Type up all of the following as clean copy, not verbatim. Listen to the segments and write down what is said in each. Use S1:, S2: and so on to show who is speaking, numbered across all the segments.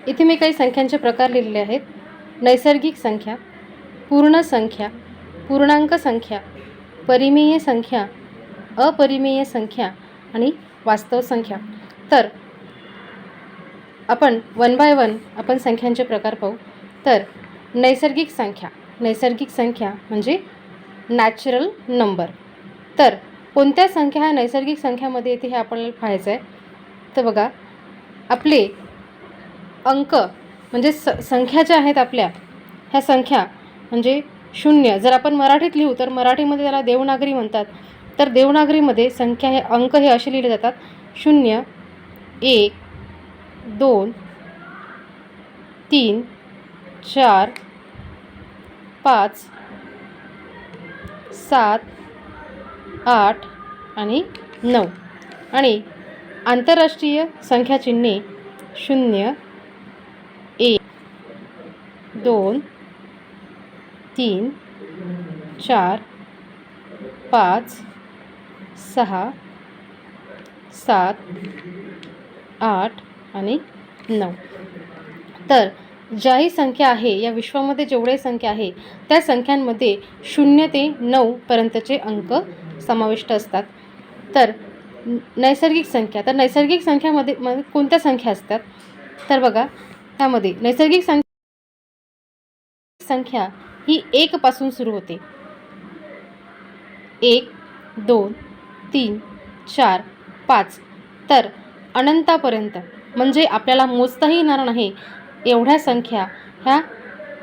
S1: इथे मी काही संख्यांचे प्रकार लिहिलेले आहेत. नैसर्गिक संख्या, पूर्ण संख्या, पूर्णांक संख्या, परिमेय संख्या, अपरिमेय संख्या आणि वास्तव संख्या. तर आपण वन बाय वन आपण संख्यांचे प्रकार पाहू. तर नैसर्गिक संख्या, नैसर्गिक संख्या म्हणजे नॅचरल नंबर. तर कोणत्या संख्या ह्या नैसर्गिक संख्यामध्ये येते हे आपल्याला पाहायचं आहे. तर बघा, आपले अंक म्हणजे संख्या ज्या आहेत आपल्या, ह्या संख्या म्हणजे शून्य. जर आपण मराठीत लिहू तर मराठीमध्ये त्याला देवनागरी म्हणतात. तर देवनागरीमध्ये संख्या हे अंक हे असे लिहिले जातात: 0, 1, 2, 3, 4, 5, 7, 8 आणि 9. आणि आंतरराष्ट्रीय संख्या चिन्हे 0, 1, 2, 3, 4, 5, 6, 7, 8 आणि 9. तर ज्याही संख्या आहे या विश्वामध्ये, जेवढे संख्या आहे त्या संख्यांमध्ये 0 ते 9 पर्यंतचे अंक समाविष्ट असतात. तर नैसर्गिक संख्या, तर नैसर्गिक संख्यामध्ये कोणत्या संख्या असतात? तर बघा, त्यामध्ये नैसर्गिक संख्या ही 1 पासून सुरू होते. 1, 2, 3, 4, 5 तर अनंतापर्यंत, म्हणजे आपल्याला मोजताही येणार नाही एवढ्या संख्या ह्या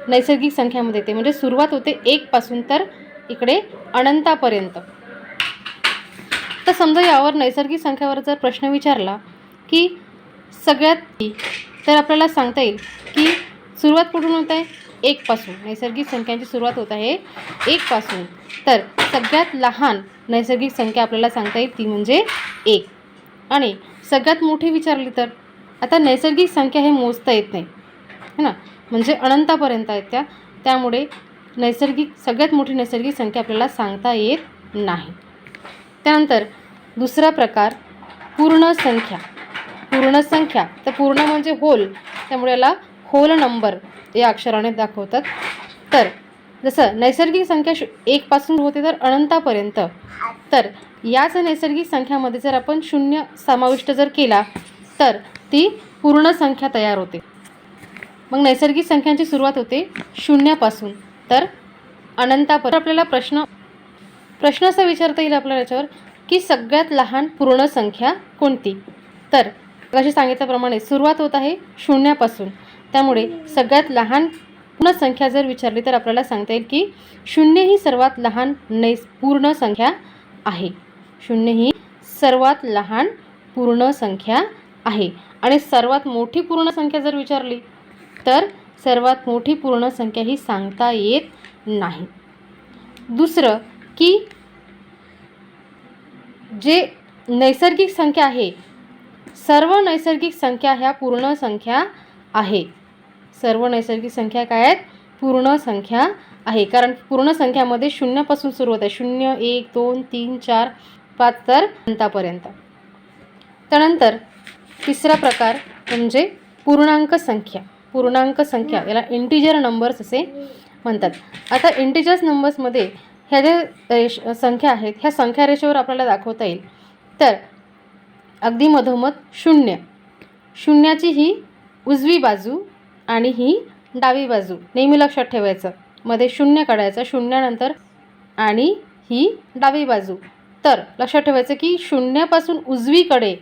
S1: नैसर्गिक संख्यामध्ये येते. म्हणजे सुरुवात होते 1 पासून तर इकडे अनंतापर्यंत. तर समजा यावर नैसर्गिक संख्यावर जर प्रश्न विचारला की सगळ्यात, तर आपल्याला सांगता येईल की सुरुवात कुठून होत आहे? 1 पासून. नैसर्गिक संख्यांची सुरुवात होत आहे 1 पासून. तर सगळ्यात लहान नैसर्गिक संख्या आपल्याला सांगता येईल ती म्हणजे 1. आणि सगळ्यात मोठी विचारली तर आता नैसर्गिक संख्या हे मोजता येत नाही है ना, म्हणजे अनंतापर्यंत आहेत त्यामुळे सगळ्यात मोठी नैसर्गिक संख्या आपल्याला सांगता येत नाही. त्यानंतर दुसरा प्रकार पूर्ण संख्या. पूर्ण संख्या, तर पूर्ण म्हणजे होल, त्यामुळे याला होल नंबर या अक्षराने दाखवतात. तर जसं नैसर्गिक संख्या 1 पासून होते तर अनंतापर्यंत, तर याच नैसर्गिक संख्यामध्ये जर आपण 0 समाविष्ट जर केला तर ती पूर्ण संख्या तयार होते. मग नैसर्गिक संख्यांची सुरुवात होते 0 पासून तर अनंतापर्यंत. आपल्याला प्रश्न असा विचारता येईल आपल्याला याच्यावर की सगळ्यात लहान पूर्ण संख्या कोणती? तर अशी सांगितल्याप्रमाणे सुरुवात होत आहे 0 पासून, त्यामुळे सगळ्यात लहान पूर्ण संख्या जर विचारली तर आपल्याला सांगता येईल की 0 ही सर्वात लहान पूर्ण संख्या आहे. 0 ही सर्वात लहान पूर्ण संख्या आहे. आणि सर्वात मोठी पूर्ण संख्या जर विचारली तर सर्वात मोठी पूर्ण संख्या ही सांगता येत नाही. दुसरं की जे नैसर्गिक संख्या आहे, सर्व नैसर्गिक संख्या ह्या पूर्ण संख्या आहे. सर्व नैसर्गिक संख्या काय आहेत? पूर्ण संख्या आहे. कारण पूर्ण संख्यामध्ये 0 पासून सुरू होत आहे. 0, 1, 2, 3, 4, 5 तर अनंतापर्यंत. त्यानंतर तिसरा प्रकार म्हणजे पूर्णांक संख्या. पूर्णांक संख्या याला इंटिजर नंबर्स असे म्हणतात. आता इंटिजर्स नंबर्समध्ये ह्या ज्या संख्या आहेत ह्या संख्या रेषेवर आपल्याला दाखवता येईल. तर अगदी मधोमध 0. शून्याची ही उजवी बाजू आणि ही डावी बाजू नेहमी लक्षात ठेवायचं. मध्ये 0 काढायचं, 0 नंतर आणि ही डावी बाजू. तर लक्षात ठेवायचं की 0 पासून उजवीकडे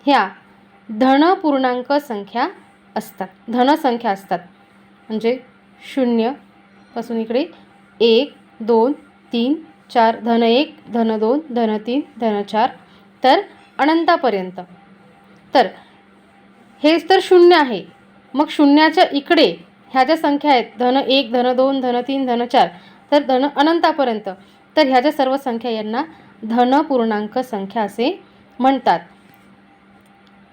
S1: ह्या धन पूर्णांक संख्या असतात, धन संख्या असतात. म्हणजे 0 पासून इकडे 1, 2, 3, 4, धन 1, धन 2, धन 3, धन 4 तर अनंतापर्यंत. तर हेच तर 0 आहे. मग शून्याच्या इकडे ह्या ज्या संख्या आहेत धन 1, धन 2, धन 3, धन 4 तर धन अनंतापर्यंत, तर ह्या ज्या सर्व संख्या यांना धन पूर्णांक संख्या असे म्हणतात.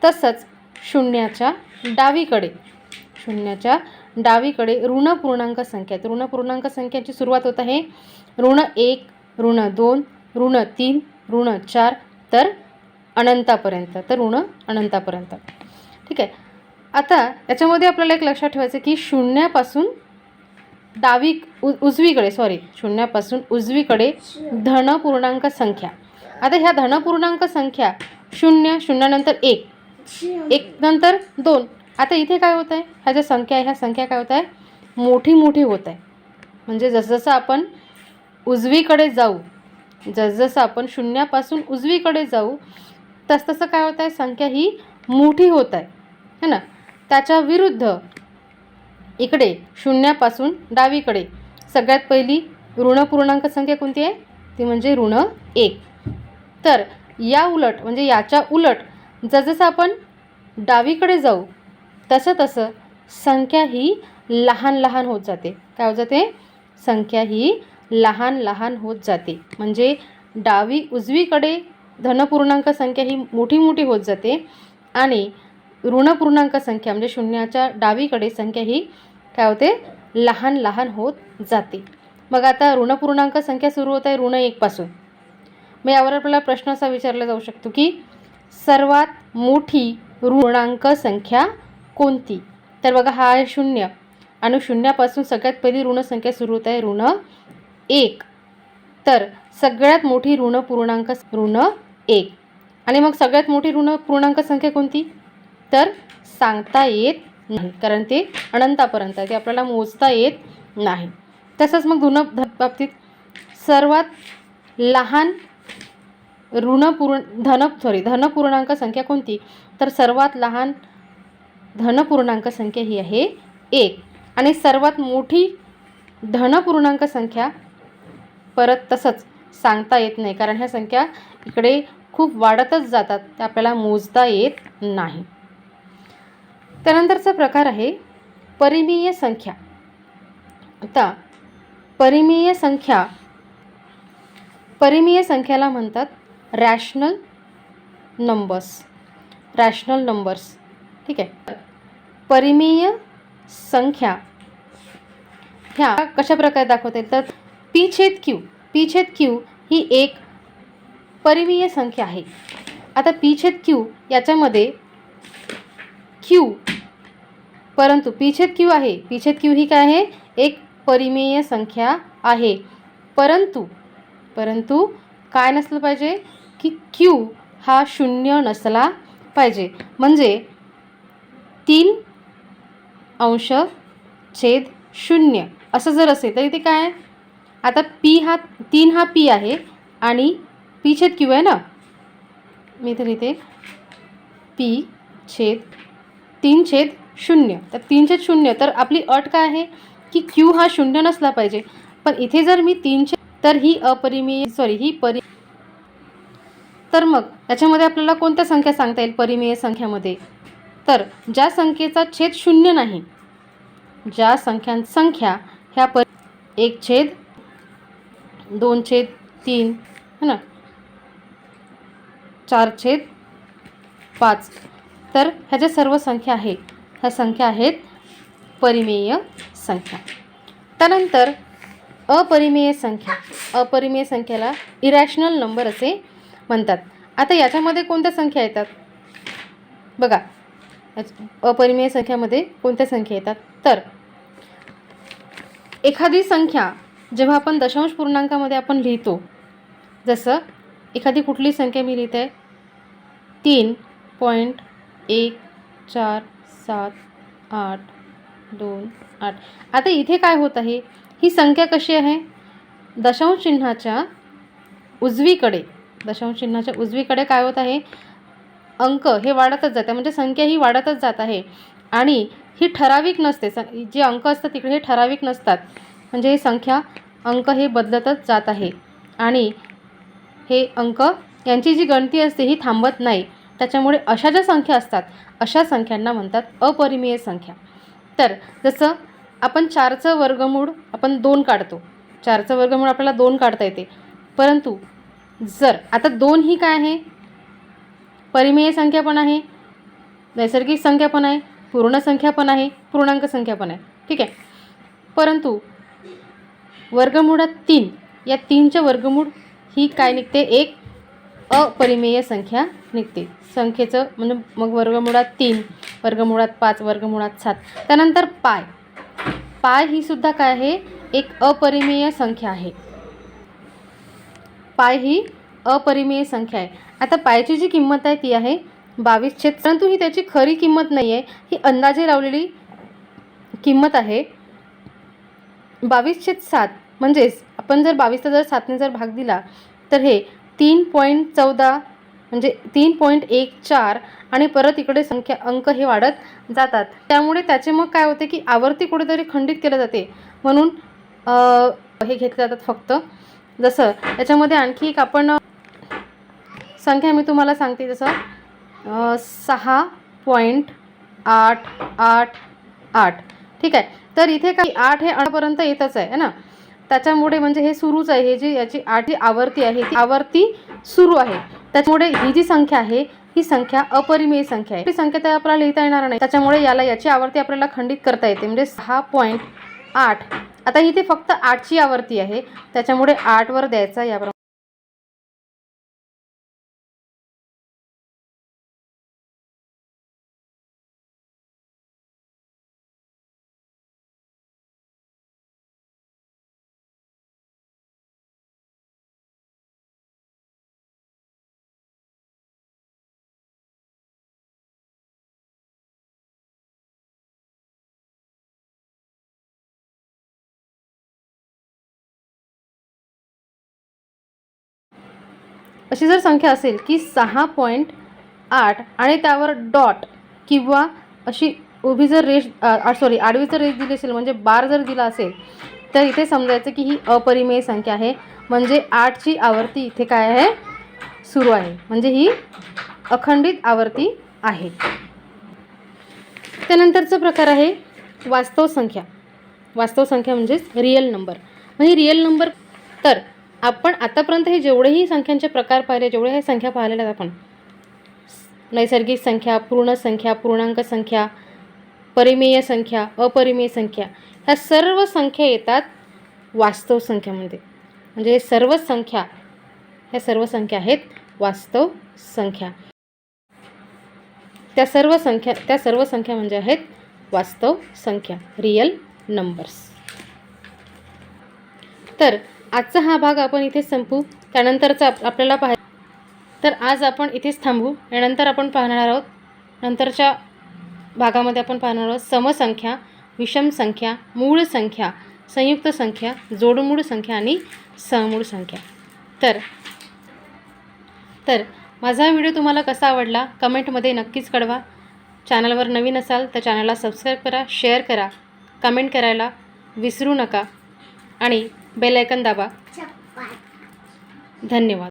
S1: तसंच शून्याच्या डावीकडे ऋण पूर्णांक संख्या आहेत. ऋण पूर्णांक संख्येची सुरुवात होत आहे ऋण 1, ऋण 2, ऋण 3, ऋण 4 तर अनंतापर्यंत, तर ऋण अनंतापर्यंत. ठीक आहे. आता याच्यामध्ये आपल्याला एक लक्षात ठेवायचं की शून्यापासून शून्यापासून उजवीकडे धन पूर्णांक संख्या. आता ह्या धन पूर्णांक संख्या 0, 0 नंतर 1, 1 नंतर 2. आता इथे काय होत आहे, ह्या ज्या संख्या आहे ह्या संख्या काय होत आहे, मोठी मोठी होत आहे. म्हणजे जसजसं आपण उजवीकडे जाऊ, जसजसं आपण शून्यापासून उजवीकडे जाऊ तसतसं काय होत आहे, संख्या ही मोठी होत आहे है ना. त्याच्या विरुद्ध इकडे शून्यापासून डावीकडे सगळ्यात पहिली ऋण पूर्णांक संख्या कोणती आहे, ती म्हणजे ऋण 1. तर या उलट म्हणजे याच्या उलट जसजसं आपण डावीकडे जाऊ तसं तसं संख्या ही लहान लहान होत जाते. काय होत जाते, संख्या ही लहान लहान होत जाते. म्हणजे उजवीकडे धनपूर्णांक संख्या ही मोठी मोठी होत जाते आणि ऋण पूर्णांक संख्या म्हणजे शून्याच्या डावीकडे संख्या ही काय होते, लहान लहान होत जाते. मग आता ऋण पूर्णांक संख्या सुरू होत आहे ऋण 1 पासून. मग यावर आपल्याला प्रश्न असा विचारला जाऊ शकतो की सर्वात मोठी ऋणांक संख्या कोणती. तर बघा हा आहे 0 आणि शून्यापासून सगळ्यात पहिली ऋण संख्या सुरू होत आहे ऋण 1. तर सगळ्यात मोठी ऋण पूर्णांक ऋण 1. आणि मग सगळ्यात मोठी ऋण पूर्णांक संख्या कोणती, तर सांगता येत नाही कारण ते अनंतापर्यंत आहे, ते आपल्याला मोजता येत नाही. तसंच मग बाबतीत सर्वात लहान धन पूर्णांक संख्या कोणती, तर सर्वात लहान धन पूर्णांक संख्या ही आहे 1. आणि सर्वात मोठी धन पूर्णांक संख्या परत तसंच सांगता येत नाही कारण ह्या संख्या इकडे खूप वाढतच जातात, ते आपल्याला मोजता येत नाही. त्यानंतरचा प्रकार आहे परिमेय संख्या. आता परिमेय संख्याला म्हणतात रॅशनल नंबर्स. ठीक आहे. परिमेय संख्या ह्या कशा प्रकारे दाखवता येईल, तर P/Q ही एक परिमेय संख्या आहे. आता P/Q याच्यामध्ये परंतु P/Q आहे, P/Q ही काय आहे, एक परिमेय संख्या आहे. परंतु काय नसलं पाहिजे की Q हा 0 नसला पाहिजे. म्हणजे 3/0 असं जर असेल तर इथे काय आहे, आता 3 हा P आहे आणि P/Q आहे ना, मी तर इथे P/3/0. तर 3/0 तर आपली अट काय आहे की Q हा 0 नसला पाहिजे. पण इथे जर मी 3 तर ही तर मग याच्यामध्ये आपल्याला कोणत्या संख्या सांगता येईल परिमेय संख्यामध्ये, तर ज्या संख्येचा छेद 0 नाही, ज्या संख्या ह्या 1/2/3 है ना, 4/5. तर ह्या ज्या सर्व संख्या आहेत ह्या संख्या आहेत परिमेय संख्या. त्यानंतर अपरिमेय संख्याला इरॅशनल नंबर असे म्हणतात. आता याच्यामध्ये कोणत्या संख्या येतात बघा, अपरिमेय संख्यामध्ये कोणत्या संख्या येतात, तर एखादी संख्या जेव्हा आपण दशांश पूर्णांकामध्ये आपण लिहितो, जसं एखादी कुठली संख्या मी लिहित आहे 3.147828. आता इथे काय होत आहे, ही संख्या कशी आहे, दशांश चिन्हाच्या उजवीकडे काय होत आहे, अंक हे वाढतच जाते, म्हणजे संख्या ही वाढतच जात आहे. आणि ही ठराविक नसते, जे अंक असतात तिकडे हे ठराविक नसतात, म्हणजे ही संख्या अंक हे बदलतच जात आहे आणि हे अंक यांची जी गणती असते ही थांबत नाही. त्याच्यामुळे अशा ज्या संख्या असतात अशा संख्यांना म्हणतात अपरिमेय संख्या. तर जसं आपण 4चं वर्गमूळ आपण 2 काढतो, 4चं वर्गमूळ आपल्याला 2 काढता येते. परंतु जर आता 2 ही काय आहे, परिमेय संख्या पण आहे, नैसर्गिक संख्या पण आहे, पूर्ण संख्या पण आहे, पूर्णांक संख्या पण आहे. ठीक आहे. परंतु वर्गमूळात 3, या 3चं वर्गमूळ ही काय निघते, एक अपरिमेय संख्या निघते. संख्येचं म्हणजे मग वर्गमूळात 3 वर्गमुळात 5 वर्गमुळात 7. त्यानंतर पाय. पाय ही सुद्धा काय आहे, एक अपरिमेय संख्या आहे. पाय ही अपरिमेय संख्या आहे. आता पायची जी किंमत आहे ती आहे 22, परंतु ही त्याची खरी किंमत नाही आहे, ही अंदाजे लावलेली किंमत आहे. 22/7 म्हणजेच आपण जर 22चा जर 7ने जर भाग दिला तर हे 3.14 म्हणजे 3.14 आणि परत इकडे संख्या अंक हे वाढत जातात. त्यामुळे त्याचे मग काय होते की आवर्ती कुठेतरी खंडित केलं जाते, म्हणून हे घेतले जातात फक्त. जसं त्याच्यामध्ये आणखी एक आपण संख्या मी तुम्हाला सांगते, जसं 6.888. ठीक आहे. तर इथे काय 8 हे अंकापर्यंत येतच आहे ना, त्याच्यामुळे म्हणजे हे सुरूच आहे. हे जी याची 8 आवर्ती आहे ती आवर्ती सुरू आहे. त्याच्यामुळे ही जी संख्या आहे ही संख्या अपरिमेय संख्या आहे. ही संख्या त्या आपल्याला लिहिता येणार नाही, त्याच्यामुळे याची आवर्ती आपल्याला खंडित करता येते. म्हणजे 6.8. आता इथे फक्त 8ची आवर्ती आहे, त्याच्यामुळे 8 वर द्यायचा याप्रमाणे. अशी जर संख्या असेल की 6.8 आणि त्यावर डॉट किंवा अशी उभी जर रेष आडवी जर रेष दिली असेल, म्हणजे बार जर दिला असेल, तर इथे समजायचं की ही अपरिमेय संख्या आहे. म्हणजे 8ची आवर्ती इथे काय आहे, सुरू आहे. म्हणजे ही अखंडित आवर्ती आहे. त्यानंतरचा प्रकार आहे वास्तव संख्या. वास्तव संख्या म्हणजेच रिअल नंबर. म्हणजे रिअल नंबर. तर आपण आतापर्यंत हे जेवढेही संख्यांचे प्रकार पाहिले, जेवढे हे संख्या पाहिलेल्या आहेत आपण, नैसर्गिक संख्या, पूर्ण संख्या, पूर्णांक संख्या, परिमेय संख्या, अपरिमेय संख्या, ह्या सर्व संख्या येतात वास्तव संख्यामध्ये. म्हणजे हे सर्व संख्या, ह्या सर्व संख्या आहेत वास्तव संख्या. त्या सर्व संख्या म्हणजे आहेत वास्तव संख्या, रिअल नंबर्स. तर आजचा हा भाग आपण इथे संपू. त्यानंतरचा आपल्याला तर आज आपण इथेच थांबू. यानंतर आपण पाहणार आहोत, नंतरच्या भागामध्ये आपण पाहणार आहोत समसंख्या, विषम संख्या, मूळ संख्या, संयुक्त संख्या, जोडमूळ संख्या आणि सममूळ संख्या. तर माझा व्हिडिओ तुम्हाला कसा आवडला कमेंटमध्ये नक्कीच कळवा. चॅनलवर नवीन असाल तर चॅनलला सबस्क्राईब करा, शेअर करा, कमेंट करायला विसरू नका आणि बेल आयकॉन दाबा. धन्यवाद.